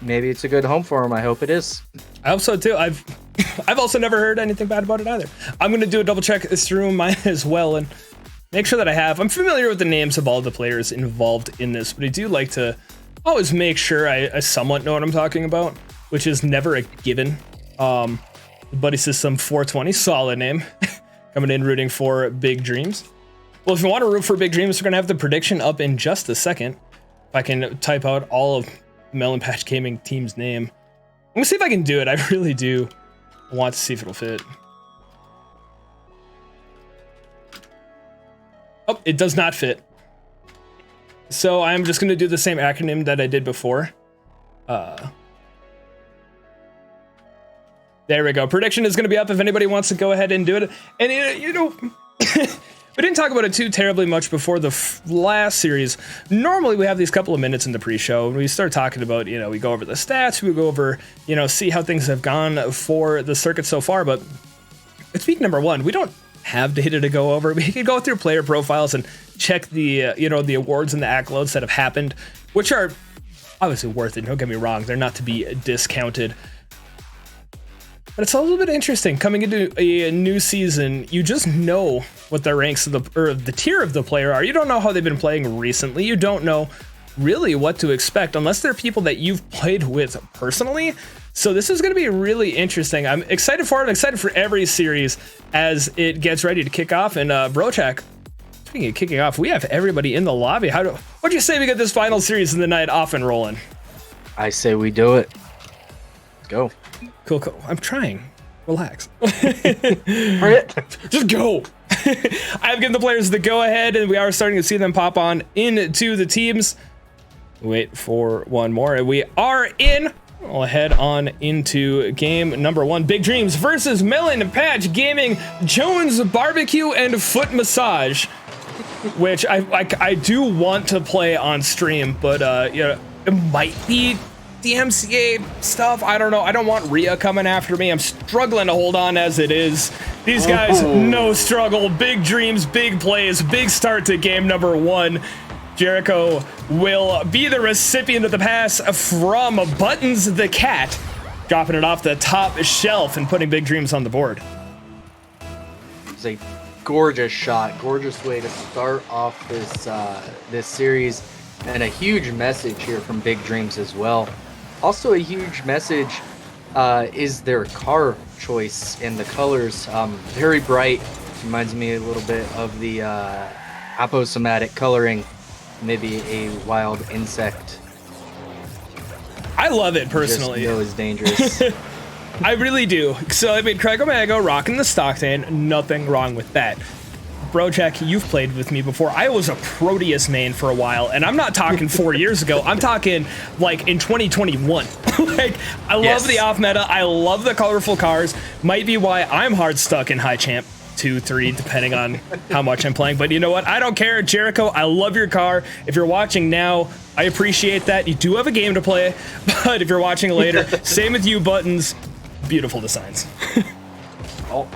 maybe it's a good home for him. I hope it is. I hope so too. I've also never heard anything bad about it either. I'm gonna do a double check through mine as well and make sure that I'm familiar with the names of all the players involved in this, but I do like to always make sure I somewhat know what I'm talking about, which is never a given. Buddy System 420, solid name. Coming in rooting for Big Dreams. Well, if you want to root for Big Dreams, we're gonna have the prediction up in just a second. If I can type out all of Melon Patch Gaming team's name. I'm gonna see if I can do it. I really do want to see if it'll fit. Oh, it does not fit. So I'm just gonna do the same acronym that I did before. There we go. Prediction is gonna be up if anybody wants to go ahead and do it. And you know, we didn't talk about it too terribly much before the last series. Normally we have these couple of minutes in the pre-show and we start talking about, you know, we go over the stats, we go over, you know, see how things have gone for the circuit so far. But it's week number 1. We don't have data to go over. We can go through player profiles and check the, you know, the awards and the accolades that have happened, which are obviously worth it. Don't get me wrong. They're not to be discounted. But it's a little bit interesting coming into a new season. You just know what the ranks of the tier of the player are. You don't know how they've been playing recently. You don't know really what to expect unless they're people that you've played with personally. So this is going to be really interesting. I'm excited for it. I'm excited for every series as it gets ready to kick off. And Brochak, speaking of kicking off, we have everybody in the lobby. What'd you say we get this final series of the night off and rolling? I say we do it. Let's go. Cool. I'm trying. Relax. Just go. I've given the players the go ahead, and we are starting to see them pop on into the teams. Wait for one more, and we are in. We'll head on into game number 1. Big Dreams versus Melon Patch Gaming, Jones Barbecue and Foot Massage, which I do want to play on stream, but you know, it might be the MCA stuff. I don't know. I don't want Rhea coming after me. I'm struggling to hold on as it is. These guys, no struggle. Big dreams, big plays, big start to game number 1. Jericho will be the recipient of the pass from Buttons the Cat, dropping it off the top shelf and putting Big Dreams on the board. It's a gorgeous shot, gorgeous way to start off this series, and a huge message here from Big Dreams as well. Also a huge message is their car choice and the colors. Very bright, reminds me a little bit of the aposematic coloring, maybe a wild insect. I love it personally. Just know is dangerous. I really do. So I mean, Craig Omega rocking the Stockton, nothing wrong with that. Brojack, you've played with me before. I was a Proteus main for a while, and I'm not talking 4 years ago. I'm talking like in 2021. Like, I love the off meta. I love the colorful cars. Might be why I'm hard stuck in high champ 2, 3, depending on how much I'm playing. But you know what? I don't care. Jericho, I love your car. If you're watching now, I appreciate that. You do have a game to play, but if you're watching later, same with you, Buttons. Beautiful designs. Oh.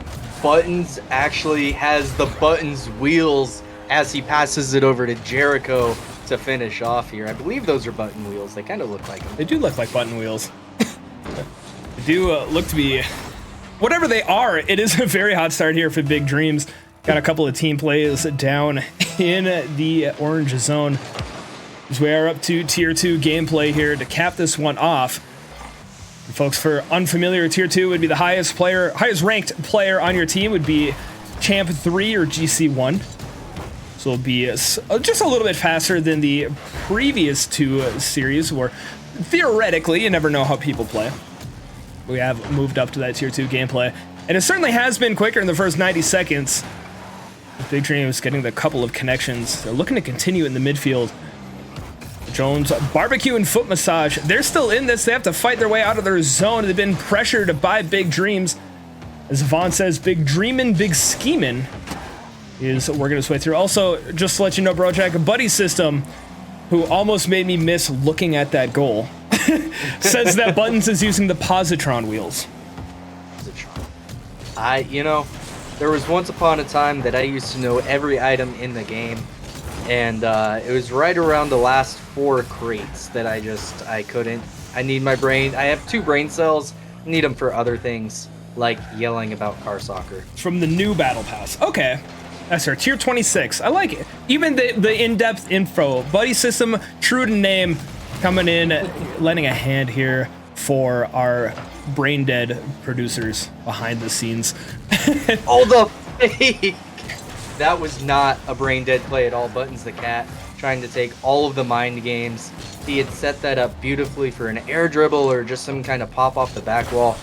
Buttons actually has the Buttons wheels as he passes it over to Jericho to finish off here. I believe those are button wheels. They kind of look like them. They do look like button wheels. They do look to be whatever they are. It is a very hot start here for Big Dreams. Got a couple of team plays down in the orange zone as we are up to tier 2 gameplay here to cap this one off. Folks, for unfamiliar, tier 2 would be the highest ranked player on your team would be champ 3 or GC 1. So it'll be just a little bit faster than the previous 2 series, where theoretically you never know how people play. We have moved up to that tier 2 gameplay, and it certainly has been quicker in the first 90 seconds. Big Dreams getting the couple of connections. They're looking to continue in the midfield. Jones Barbecue and Foot Massage, they're still in this. They have to fight their way out of their zone. They've been pressured by Big Dreams. As Vaughn says, big dreamin', big schemin' is working his way through. Also, just to let you know, Brojack, Buddy System, who almost made me miss looking at that goal, says that Buttons is using the Positron wheels. You know, there was once upon a time that I used to know every item in the game. And it was right around the last 4 crates that I couldn't. I need my brain. I have 2 brain cells. Need them for other things, like yelling about car soccer. From the new battle pass. Okay. That's her. Tier 26. I like it. Even the in-depth info. Buddy system, true to name, coming in, lending a hand here for our brain-dead producers behind the scenes. Oh, the fake! That was not a brain-dead play at all. Buttons the cat trying to take all of the mind games. He had set that up beautifully for an air dribble or just some kind of pop off the back wall.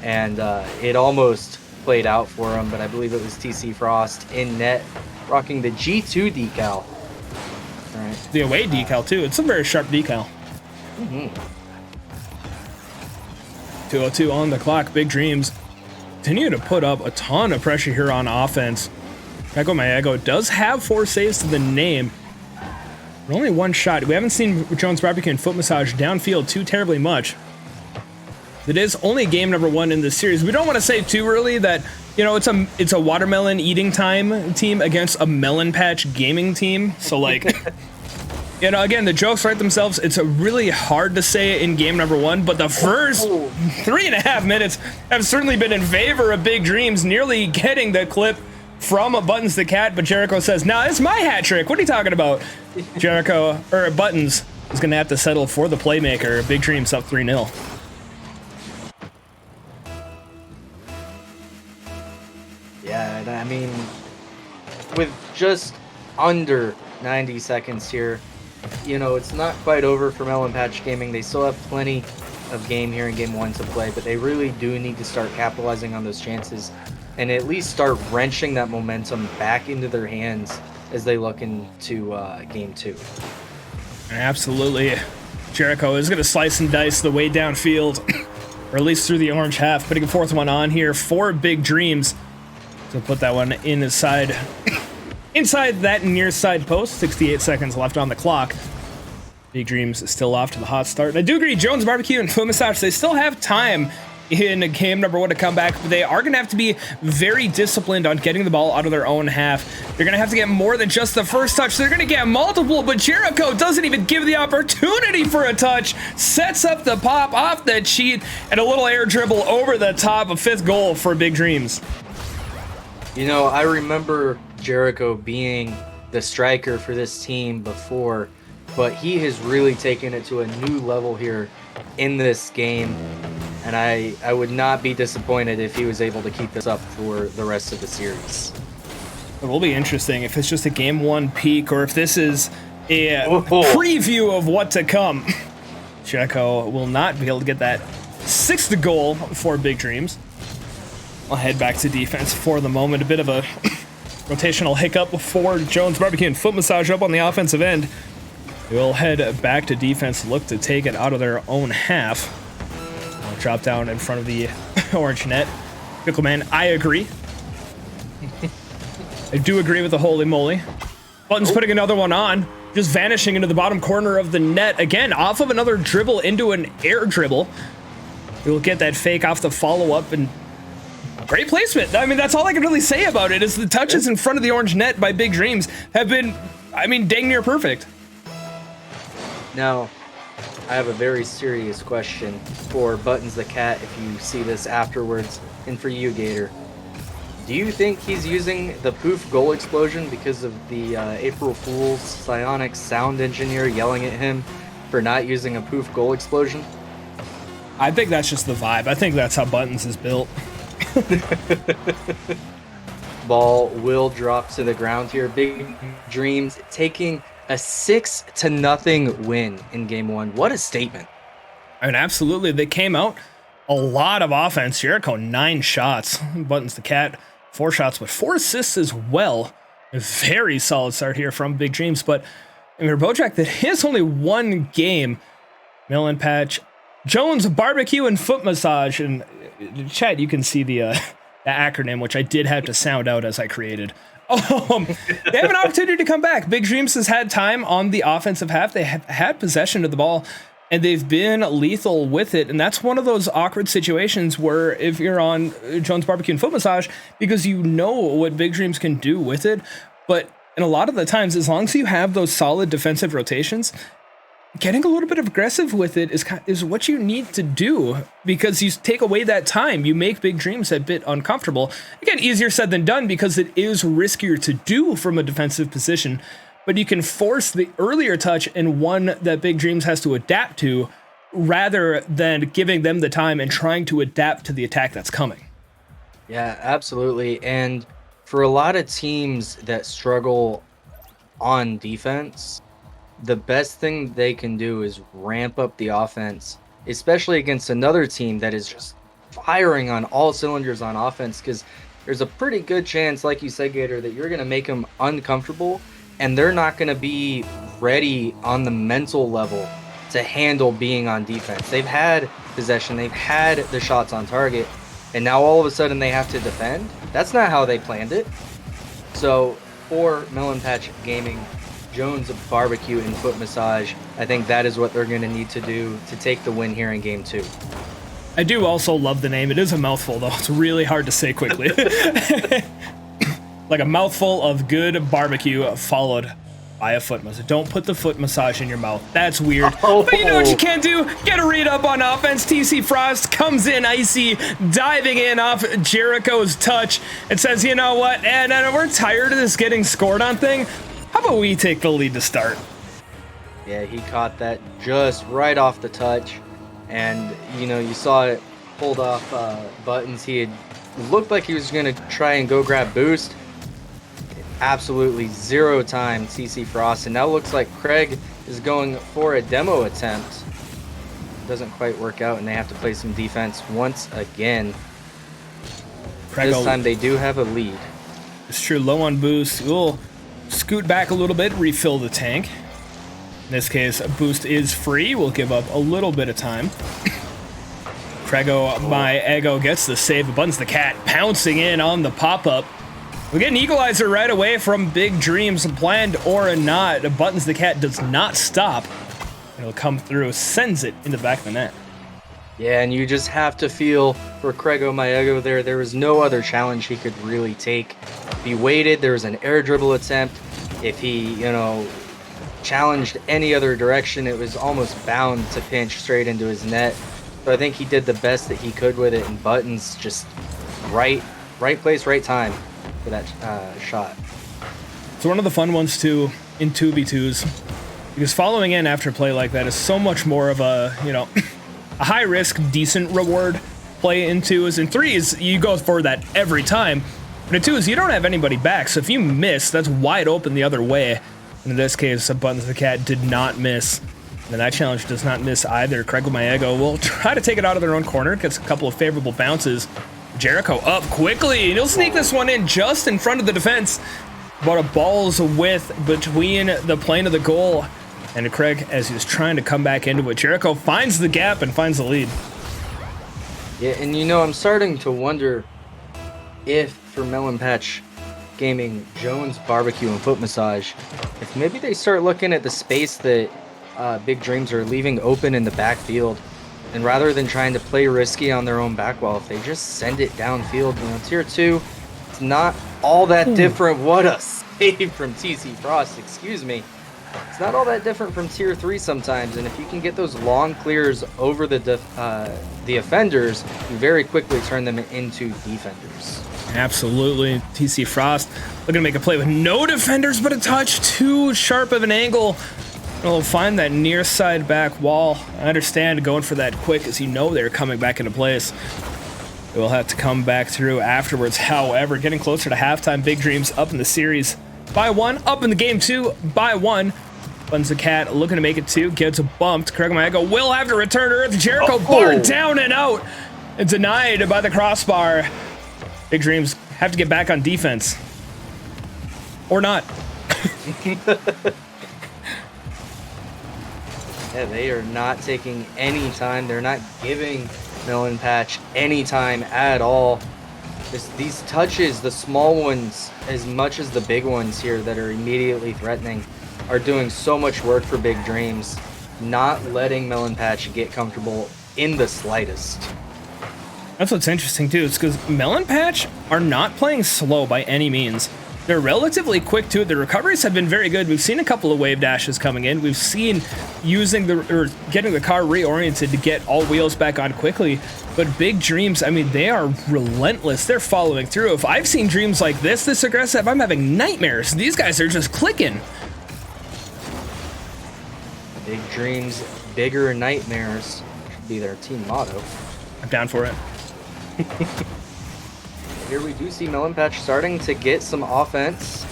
And it almost played out for him, but I believe it was TC Frost in net, rocking the G2 decal. All right. The away decal, too. It's a very sharp decal. 2:02 on the clock. Big Dreams continue to put up a ton of pressure here on offense. Echo Maego does have 4 saves to the name. But only 1 shot. We haven't seen Jones BBQ and Foot Massage downfield too terribly much. It is only game number 1 in this series. We don't want to say too early that, you know, it's a watermelon eating time team against a melon patch gaming team. So like, you know, again, the jokes write themselves. It's a really hard to say in game number 1, but the first 3.5 minutes have certainly been in favor of Big Dreams, nearly getting the clip from Buttons the Cat, but Jericho says, "Nah, it's my hat trick. What are you talking about?" Jericho, or Buttons, is going to have to settle for the playmaker. Big Dreams up 3-0. Yeah, I mean, with just under 90 seconds here, you know, it's not quite over for Melon Patch Gaming. They still have plenty of game here in game 1 to play, but they really do need to start capitalizing on those chances and at least start wrenching that momentum back into their hands as they look into game 2. Absolutely. Jericho is going to slice and dice the way downfield, or at least through the orange half, putting a 4th one on here for Big Dreams. So put that one inside that near side post. 68 seconds left on the clock. Big Dreams is still off to the hot start. And I do agree, Jones BBQ and Foot Massage, they still have time in game number 1 to come back, but they are going to have to be very disciplined on getting the ball out of their own half. They're going to have to get more than just the first touch. They're going to get multiple, but Jericho doesn't even give the opportunity for a touch. Sets up the pop off the cheat and a little air dribble over the top. A 5th goal for Big Dreams. You know, I remember Jericho being the striker for this team before, but he has really taken it to a new level here in this game. And I would not be disappointed if he was able to keep this up for the rest of the series. It will be interesting if it's just a game 1 peak or if this is a preview of what to come. Jericho will not be able to get that 6th goal for Big Dreams. I'll head back to defense for the moment. A bit of a rotational hiccup for Jones BBQ and Foot Massage up on the offensive end. We'll head back to defense, look to take it out of their own half. I'll drop down in front of the orange net. Pickleman, I agree. I do agree with the holy moly. Button's putting another one on, just vanishing into the bottom corner of the net. Again, off of another dribble into an air dribble. We'll get that fake off the follow-up and great placement. I mean, that's all I can really say about it is the touches in front of the orange net by Big Dreams have been, I mean, dang near perfect. Now, I have a very serious question for Buttons the Cat if you see this afterwards, and for you, Gator. Do you think he's using the poof goal explosion because of the April Fool's psionic sound engineer yelling at him for not using a poof goal explosion? I think that's just the vibe. I think that's how Buttons is built. Ball will drop to the ground here. Big Dreams taking a 6-0 win in game 1. What a statement. I mean, absolutely. They came out a lot of offense. Jericho, 9 shots. Buttons the Cat, 4 shots with 4 assists as well. A very solid start here from Big Dreams. But I mean, Bojack, that is only 1 game. Melon Patch, Jones BBQ and Foot Massage. And Chad, you can see the acronym, which I did have to sound out as I created. They have an opportunity to come back. Big Dreams has had time on the offensive half. They have had possession of the ball, and they've been lethal with it. And that's one of those awkward situations where if you're on Jones BBQ and Foot Massage, because you know what Big Dreams can do with it, but And a lot of the times, as long as you have those solid defensive rotations, getting a little bit aggressive with it is what you need to do, because you take away that time. You make Big Dreams a bit uncomfortable. Again, easier said than done because it is riskier to do from a defensive position, but you can force the earlier touch and one that Big Dreams has to adapt to rather than giving them the time and trying to adapt to the attack that's coming. Yeah, absolutely. And for a lot of teams that struggle on defense, the best thing they can do is ramp up the offense, especially against another team that is just firing on all cylinders on offense, because there's a pretty good chance, like you said, Gator, that you're going to make them uncomfortable and they're not going to be ready on the mental level to handle being on defense. They've had possession, they've had the shots on target, and now all of a sudden they have to defend. That's not how they planned it. So for Melon Patch Gaming, Jones Barbecue and Foot Massage, I think that is what they're going to need to do to take the win here in Game 2. I do also love the name. It is a mouthful, though. It's really hard to say quickly. Like a mouthful of good barbecue followed by a foot massage. Don't put the foot massage in your mouth. That's weird. Oh. But you know what you can do? Get a read up on offense. TC Frost comes in icy, diving in off Jericho's touch, and says, you know what? And we're tired of this getting scored on thing. How about we take the lead to start? Yeah, he caught that just right off the touch. And, you know, you saw it pulled off buttons. He had looked like he was going to try and go grab boost. Absolutely zero time, TC Frost. And now looks like Craig is going for a demo attempt. Doesn't quite work out, and they have to play some defense once again. Craig, this time they do have a lead. It's true, low on boost. We'll scoot back a little bit, refill the tank. In this case, boost is free. We'll give up a little bit of time. Crego, my Ego, gets the save. Buttons the Cat pouncing in on the pop-up. We get an equalizer right away from Big Dreams, planned or not. Buttons the Cat does not stop. It'll come through, sends it into the back of the net. Yeah, and you just have to feel for Crego Maego there. There was no other challenge he could really take. If he waited, there was an air dribble attempt. If he, you know, challenged any other direction, it was almost bound to pinch straight into his net. So I think he did the best that he could with it, and Buttons just right place, right time for that shot. It's one of the fun ones too in 2v2s, because following in after a play like that is so much more of a, you know, a high risk, decent reward play in 2s. In 3s, you go for that every time. But in 2s, you don't have anybody back, so if you miss, that's wide open the other way. And in this case, Buttons the Cat did not miss. And that challenge does not miss either. Craig Maego will try to take it out of their own corner, gets a couple of favorable bounces. Jericho up quickly, and he'll sneak this one in just in front of the defense. But a ball's width between the plane of the goal and Craig as he's trying to come back into it. Jericho finds the gap and finds the lead. Yeah, and you know, I'm starting to wonder if for Melon Patch Gaming, Jones Barbecue and Foot Massage, if maybe they start looking at the space that Big Dreams are leaving open in the backfield, and rather than trying to play risky on their own back wall, if they just send it downfield, you know, tier 2, it's not all that different. What a save from TC Frost, excuse me. It's not all that different from tier 3 sometimes, and if you can get those long clears over the offenders, you very quickly turn them into defenders. Absolutely. TC Frost looking to make a play with no defenders, but a touch too sharp of an angle. We'll find that near side back wall. I understand going for that quick, as you know they're coming back into place. We'll have to come back through afterwards. However, getting closer to halftime, Big Dreams up in the series by 1, up in the game 2 by 1. Buttons the Cat looking to make it 2, gets bumped. Craig Maego will have to return to earth. Jericho barred down and out. And denied by the crossbar. Big Dreams have to get back on defense. Or not. Yeah, they are not taking any time. They're not giving Melon Patch any time at all. These touches, the small ones as much as the big ones here that are immediately threatening, are doing so much work for Big Dreams, not letting Melon Patch get comfortable in the slightest. That's what's interesting too. It's because Melon Patch are not playing slow by any means. They're relatively quick to it. The recoveries have been very good. We've seen a couple of wave dashes coming in. We've seen getting the car reoriented to get all wheels back on quickly. But Big Dreams, I mean, they are relentless. They're following through. If I've seen Dreams like this aggressive, I'm having nightmares. These guys are just clicking. Big Dreams, bigger nightmares should be their team motto. I'm down for it. Here we do see Melon Patch starting to get some offense,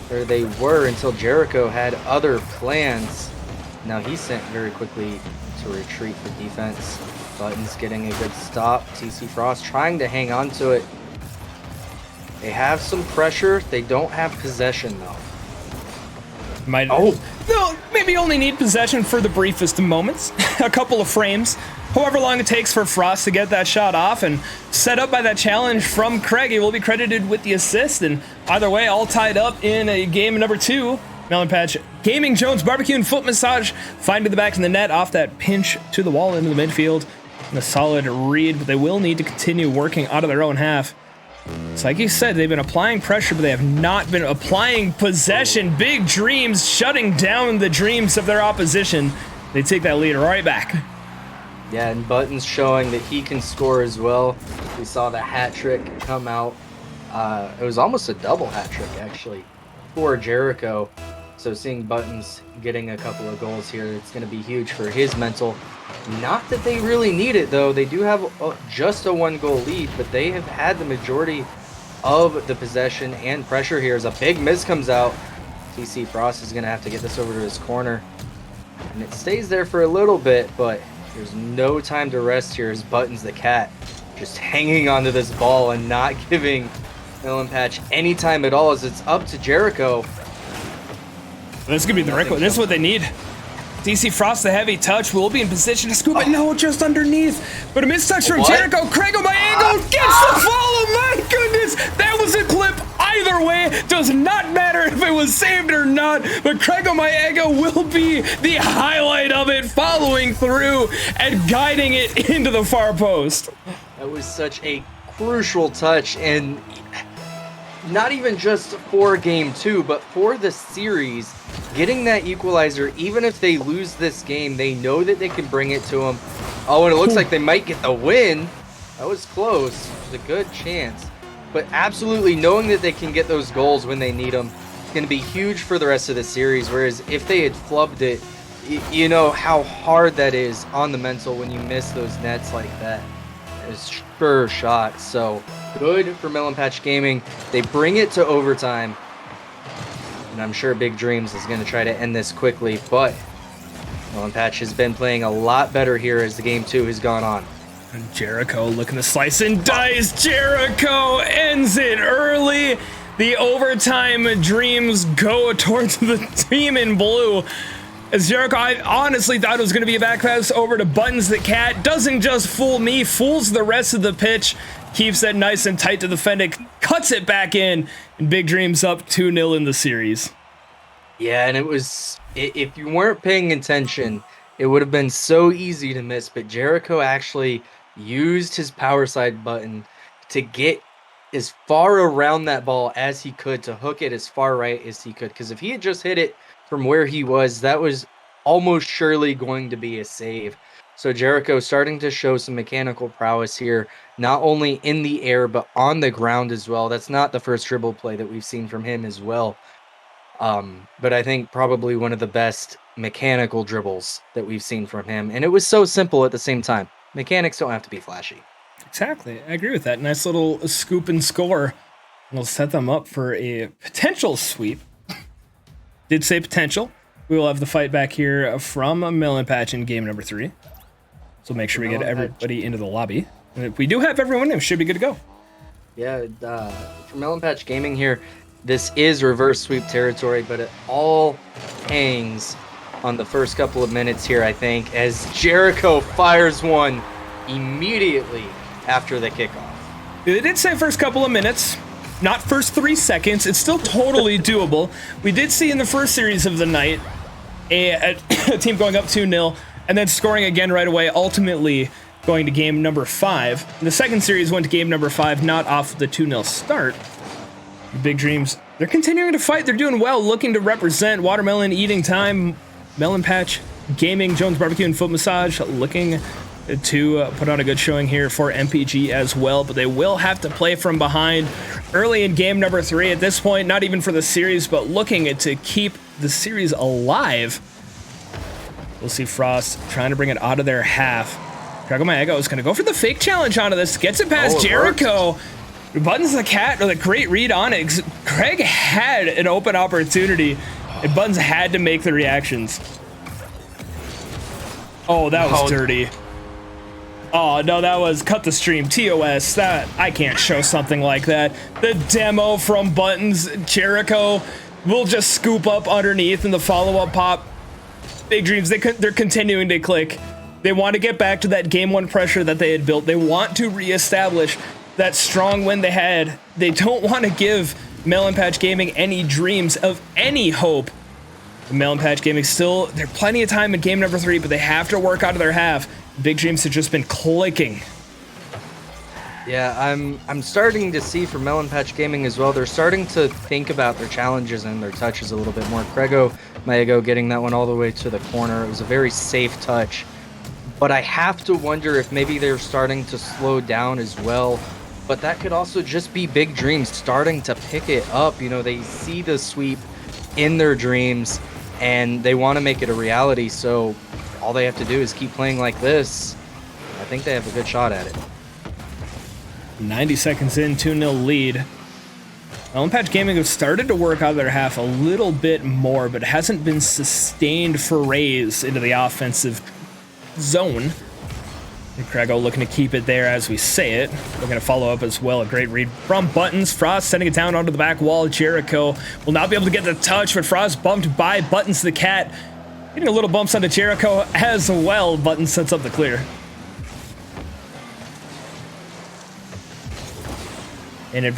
where they were until Jericho had other plans. Now he sent very quickly to retreat for defense. Buttons getting a good stop. TC Frost trying to hang on to it. They have some pressure. They don't have possession though. No, maybe only need possession for the briefest of moments. A couple of frames. However long it takes for Frost to get that shot off, and set up by that challenge from Craig, he will be credited with the assist. And either way, all tied up in a game number 2. Melon Patch Gaming, Jones, BBQ, and Foot Massage finding the back of the net off that pinch to the wall into the midfield. And a solid read, but they will need to continue working out of their own half. It's like you said, they've been applying pressure, but they have not been applying possession. Big Dreams shutting down the dreams of their opposition. They take that lead right back. Yeah, and Buttons showing that he can score as well. We saw the hat trick come out. It was almost a double hat trick, actually, for Jericho. So seeing Buttons getting a couple of goals here, it's going to be huge for his mental. Not that they really need it, though. They do have just a 1-goal lead, but they have had the majority of the possession and pressure here. As a big miss comes out, TC Frost is going to have to get this over to his corner. And it stays there for a little bit, but there's no time to rest here as Buttons the Cat just hanging onto this ball and not giving Melon Patch any time at all, as it's up to Jericho. This could be the record. This is what they need. DC Frost, the heavy touch, will be in position to scoop it. No, just underneath. But a mistouch from Jericho. Craig on my angle gets the follow. My goodness, that was a clip. Either way, does not matter if it was saved or not. But Craig on my angle will be the highlight of it, following through and guiding it into the far post. That was such a crucial touch, and not even just for game 2, but for the series. Getting that equalizer, even if they lose this game, they know that they can bring it to them. Oh, and it looks like they might get the win. That was close. It was a good chance. But absolutely knowing that they can get those goals when they need them is going to be huge for the rest of the series. Whereas if they had flubbed it, you know how hard that is on the mental when you miss those nets like that. It's sure shot. So good for Melon Patch Gaming. They bring it to overtime. And I'm sure Big Dreams is going to try to end this quickly, but Melon Patch has been playing a lot better here as the game 2 has gone on. And Jericho looking to slice and dice. Jericho ends it early. The overtime dreams go towards the team in blue. As Jericho, I honestly thought it was going to be a back pass over to Buttons the Cat. Doesn't just fool me, fools the rest of the pitch. Keeps it nice and tight to the Fennec, cuts it back in, and Big Dreams up 2-0 in the series. Yeah, and it was, if you weren't paying attention, it would have been so easy to miss, but Jericho actually used his power side button to get as far around that ball as he could, to hook it as far right as he could, because if he had just hit it from where he was, that was almost surely going to be a save. So Jericho starting to show some mechanical prowess here, not only in the air, but on the ground as well. That's not the first dribble play that we've seen from him as well. But I think probably one of the best mechanical dribbles that we've seen from him. And it was so simple at the same time. Mechanics don't have to be flashy. Exactly. I agree with that. Nice little scoop and score. We'll set them up for a potential sweep. Did say potential. We will have the fight back here from Melon Patch in game number 3. So make sure we get everybody into the lobby. And if we do have everyone, it should be good to go. Yeah, for Melon Patch Gaming here, this is reverse sweep territory, but it all hangs on the first couple of minutes here, I think, as Jericho fires one immediately after the kickoff. They did say first couple of minutes, not first 3 seconds. It's still totally doable. We did see in the first series of the night a team going up 2-0 and then scoring again right away, ultimately going to game number 5. The second series went to game number 5, not off the 2-0 start. Big Dreams they're continuing to fight. They're doing well, looking to represent. Watermelon eating time, Melon Patch Gaming, Jones Barbecue and Foot Massage looking to put on a good showing here for MPG as well, but they will have to play from behind early in game number 3 at this point, not even for the series, but looking to keep the series alive. We'll see Frost trying to bring it out of their half. Drago Maego is going to go for the fake challenge onto this, gets it past Jericho. Buttons the cat with a great read on it. Craig had an open opportunity, and Buttons had to make the reactions. Oh, that was dirty. Oh, no, that was cut the stream. TOS, that I can't show something like that. The demo from Buttons, Jericho will just scoop up underneath in the follow-up pop. Big Dreams, they're continuing to click. They want to get back to that game 1 pressure that they had built. They want to reestablish that strong win they had. They don't want to give Melon Patch Gaming any dreams of any hope. Melon Patch Gaming still, there's plenty of time in game number 3, but they have to work out of their half. Big Dreams have just been clicking. Yeah, I'm starting to see for Melon Patch Gaming as well, they're starting to think about their challenges and their touches a little bit more. Crego Maego getting that one all the way to the corner. It was a very safe touch. But I have to wonder if maybe they're starting to slow down as well. But that could also just be Big Dreams starting to pick it up. You know, they see the sweep in their dreams and they want to make it a reality. So all they have to do is keep playing like this. I think they have a good shot at it. 90 seconds in, 2-0 lead. Melon Patch Gaming have started to work out of their half a little bit more, but it hasn't been sustained forays into the offensive zone. Crego looking to keep it there as we say it. We're going to follow up as well. A great read from Buttons. Frost sending it down onto the back wall. Jericho will not be able to get the touch, but Frost bumped by Buttons the cat. Getting a little bumps onto Jericho as well. Buttons sets up the clear. I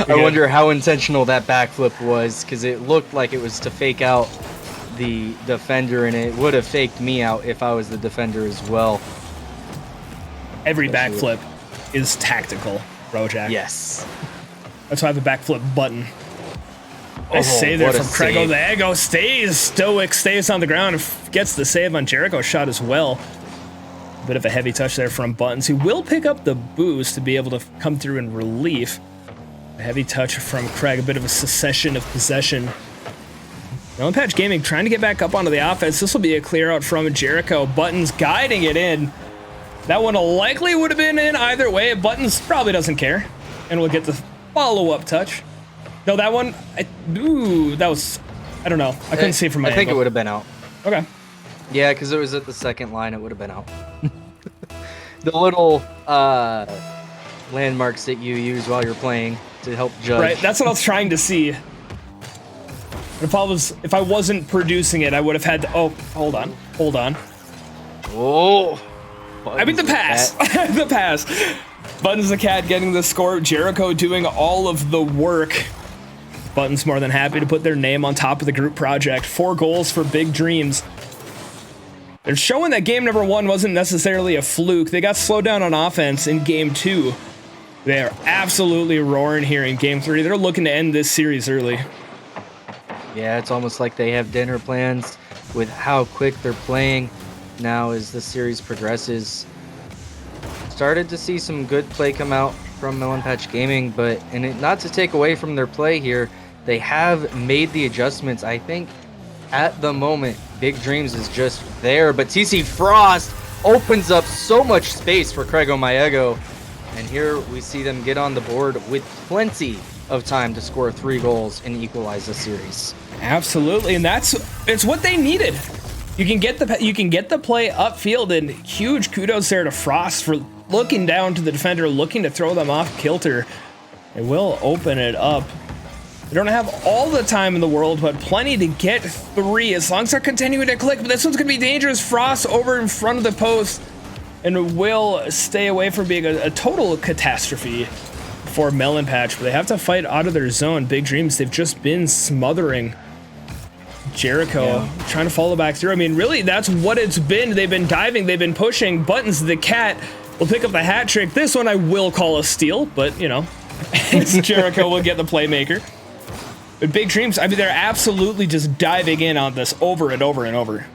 wonder how intentional that backflip was, because it looked like it was to fake out the defender, and it would have faked me out if I was the defender as well. Every backflip is tactical, Rojack. Yes. That's why I have a backflip button. I say there from Crego. The Ego stays stoic, stays on the ground, and gets the save on Jericho's shot as well. A bit of a heavy touch there from Buttons, who will pick up the boost to be able to come through in relief. A heavy touch from Craig, a bit of a secession of possession. Melon Patch Gaming trying to get back up onto the offense. This will be a clear out from Jericho. Buttons guiding it in. That one likely would have been in either way. Buttons probably doesn't care. And we'll get the follow-up touch. No, that one, that was, I don't know. I couldn't see it from my angle. I think angle. it would have been out. Okay. Yeah, because it was at the second line, it would have been out. The little landmarks that you use while you're playing to help judge. Right, that's what I was trying to see. If I wasn't producing it, I would have had to, oh, hold on. Oh. I mean the pass. The pass. Buttons the cat getting the score. Jericho doing all of the work. Buttons more than happy to put their name on top of the group project. 4 goals for Big Dreams. They're showing that game number 1 wasn't necessarily a fluke. They got slowed down on offense in game 2. They are absolutely roaring here in game 3. They're looking to end this series early. Yeah, it's almost like they have dinner plans with how quick they're playing now as the series progresses. Started to see some good play come out from Melon Patch Gaming, but not to take away from their play here, they have made the adjustments. I think at the moment, Big Dreams is just there, but TC Frost opens up so much space for Crego Maego, and here we see them get on the board with plenty of time to score 3 goals and equalize the series. Absolutely, and it's what they needed. You can get the play upfield, and huge kudos there to Frost for looking down to the defender, looking to throw them off kilter. They will open it up. They don't have all the time in the world, but plenty to get 3 as long as they're continuing to click. But this one's gonna be dangerous. Frost over in front of the post and will stay away from being a total catastrophe for Melon Patch, but they have to fight out of their zone. Big Dreams, they've just been smothering Jericho, trying to follow back through. I mean, really, that's what it's been. They've been diving, they've been pushing. Buttons the cat will pick up the hat trick. This one I will call a steal, but, you know, As Jericho will get the playmaker. But Big Dreams, I mean, they're absolutely just diving in on this over and over and over.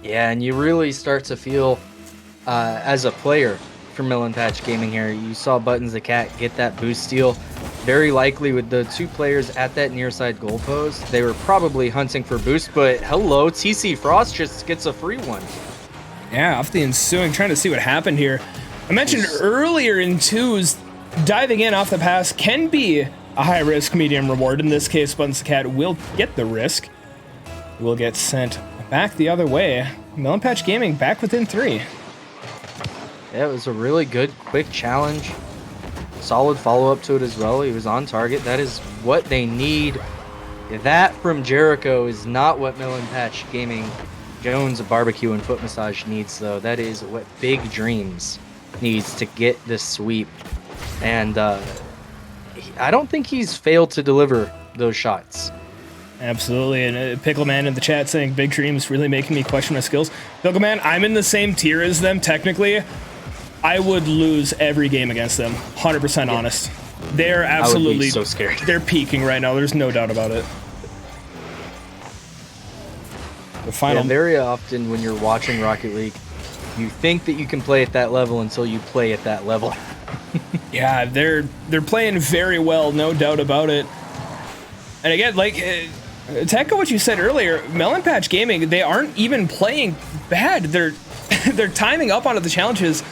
Yeah, and you really start to feel, as a player for Melon Patch Gaming here, you saw Buttons the Cat get that boost steal. Very likely with the two players at that near side goal post, they were probably hunting for boost, but hello, TC Frost just gets a free one. Yeah, off the ensuing, trying to see what happened here. I mentioned earlier in twos, diving in off the pass can be a high risk, medium reward. In this case, Buttons the Cat will get the risk. Will get sent back the other way. Melon Patch Gaming back within 3. Yeah, it was a really good, quick challenge. Solid follow-up to it as well. He was on target. That is what they need. That from Jericho is not what Melon Patch Gaming, Jones, Barbecue, and Foot Massage needs, though. That is what Big Dreams needs to get this sweep. And I don't think he's failed to deliver those shots. Absolutely, and Pickleman in the chat saying Big Dreams really making me question my skills. Pickleman, I'm in the same tier as them, technically. I would lose every game against them, 100% honest. They're absolutely, I would be so scared. They're peaking right now, there's no doubt about it. The final. Yeah, very often when you're watching Rocket League, you think that you can play at that level until you play at that level. Yeah, they're playing very well, no doubt about it. And again, like, to echo what you said earlier, Melon Patch Gaming, they aren't even playing bad. Their timing up onto the challenges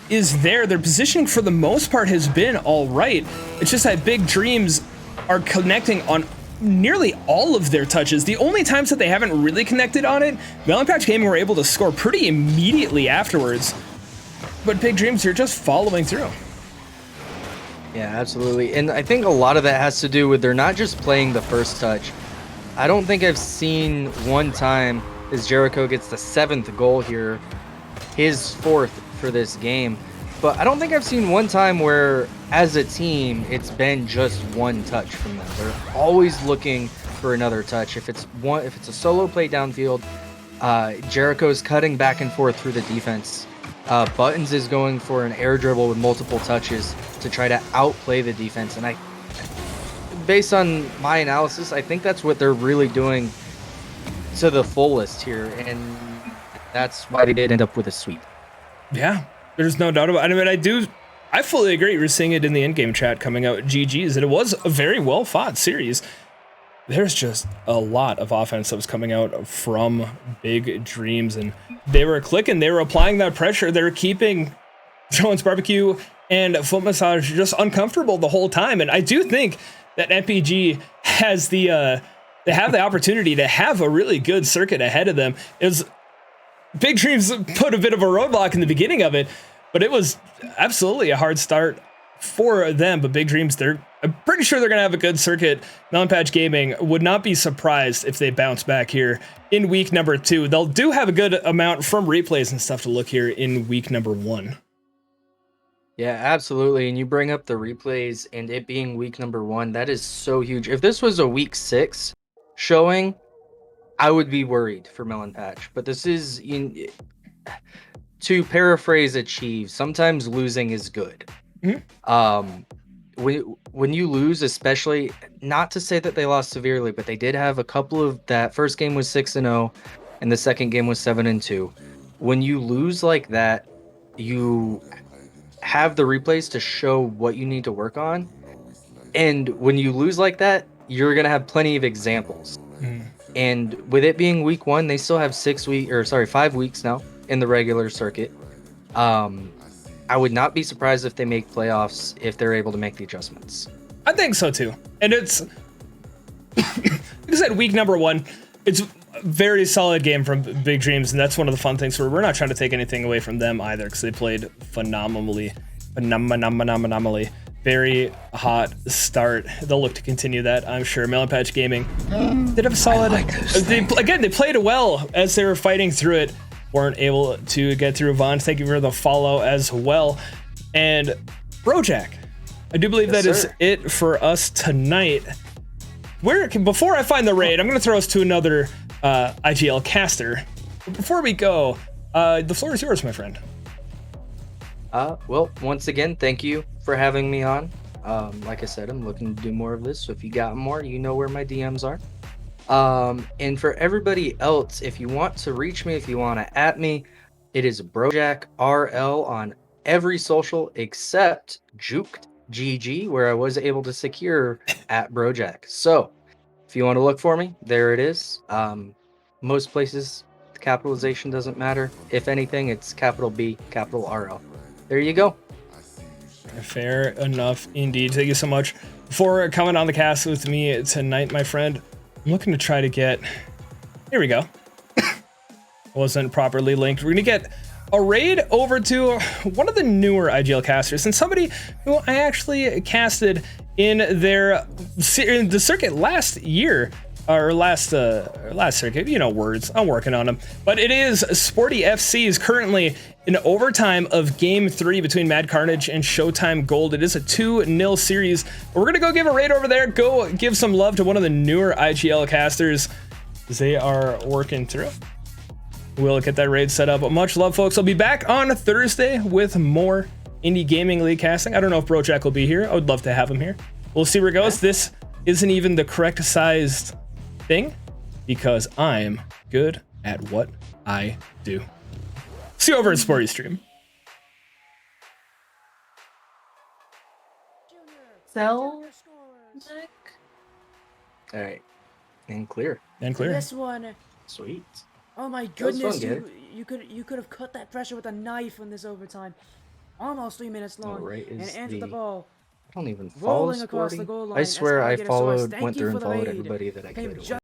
is there. Their positioning for the most part has been all right. It's just that Big Dreams are connecting on nearly all of their touches. The only times that they haven't really connected on it, Melon Patch Gaming were able to score pretty immediately afterwards. But Big Dreams are just following through. Yeah, absolutely. And I think a lot of that has to do with they're not just playing the first touch. I don't think I've seen one time as Jericho gets the 7th goal here, his 4th for this game. But I don't think I've seen one time where, as a team, it's been just one touch from them. They're always looking for another touch. If it's a solo play downfield, Jericho's cutting back and forth through the defense. Buttons is going for an air dribble with multiple touches to try to outplay the defense. And based on my analysis, I think that's what they're really doing to the fullest here. And that's why they did end up with a sweep. Yeah, there's no doubt about it. I mean, I fully agree. We're seeing it in the in-game chat coming out. GG's, and it was a very well-fought series. There's just a lot of offense that was coming out from Big Dreams, and they were clicking. They were applying that pressure. They were keeping Jones Barbecue and Foot Massage just uncomfortable the whole time. And I do think that MPG has they have the opportunity to have a really good circuit ahead of them. It was Big Dreams put a bit of a roadblock in the beginning of it, but it was absolutely a hard start for them. But Big Dreams, I'm pretty sure they're going to have a good circuit. Melon Patch Gaming would not be surprised if they bounce back here in week number 2. They'll do have a good amount from replays and stuff to look here in week number 1. Yeah, absolutely. And you bring up the replays and it being week number 1, that is so huge. If this was a week 6 showing, I would be worried for Melon Patch. But this is, to paraphrase Achieve, sometimes losing is good. Mm-hmm. When you lose, especially, not to say that they lost severely, but they did have a couple of, that first game was 6-0 and the second game was 7-2. When you lose like that, you have the replays to show what you need to work on. And when you lose like that, you're going to have plenty of examples. And with it being week 1, they still have 5 weeks now in the regular circuit. I would not be surprised if they make playoffs if they're able to make the adjustments. I think so too. And it's, like I said, week number 1, it's a very solid game from Big Dreams, and that's one of the fun things where we're not trying to take anything away from them either, because they played phenomenally. Very hot start. They'll look to continue that, I'm sure. Melon Patch Gaming did have a solid. They played it well as they were fighting through it. Weren't able to get through. Vaughn, thank you for the follow as well. And Brojack, I do believe that is it for us tonight. Before I find the raid, I'm going to throw us to another IGL caster. But before we go, the floor is yours, my friend. Well, once again, thank you for having me on. Like I said, I'm looking to do more of this. So if you got more, you know where my DMs are. And for everybody else, if you want to reach me, if you want to at me, it is BrojackRL on every social except Juked GG, where I was able to secure at Brojack. So if you want to look for me, there it is. Most places, the capitalization doesn't matter. If anything, it's capital B, capital RL. There you go. Fair enough indeed. Thank you so much for coming on the cast with me tonight, my friend. I'm looking to try to get... Here we go. Wasn't properly linked. We're going to get a raid over to one of the newer IGL casters and somebody who I actually casted in the circuit last year. Or last circuit, you know, words. I'm working on them. But it is Sporty FC is currently in overtime of Game 3 between Mad Carnage and Showtime Gold. It is a 2-0 series. We're going to go give a raid over there. Go give some love to one of the newer IGL casters. They are working through. We'll get that raid set up. Much love, folks. I'll be back on Thursday with more Indy Gaming League casting. I don't know if Brojack will be here. I would love to have him here. We'll see where it goes. This isn't even the correct sized thing because I'm good at what I do. See you over at Sporty Stream. Sell. All right, and clear. And clear. This one. Sweet. Oh my That was goodness, fun, you could have cut that pressure with a knife on this overtime. Almost 3 minutes long. Right, and is enter the ball. I don't even follow Rolling across Sporty. the goal line. I swear I Asparagus sauce. followed, Thank went you through for and the followed raid. everybody that I Came could. just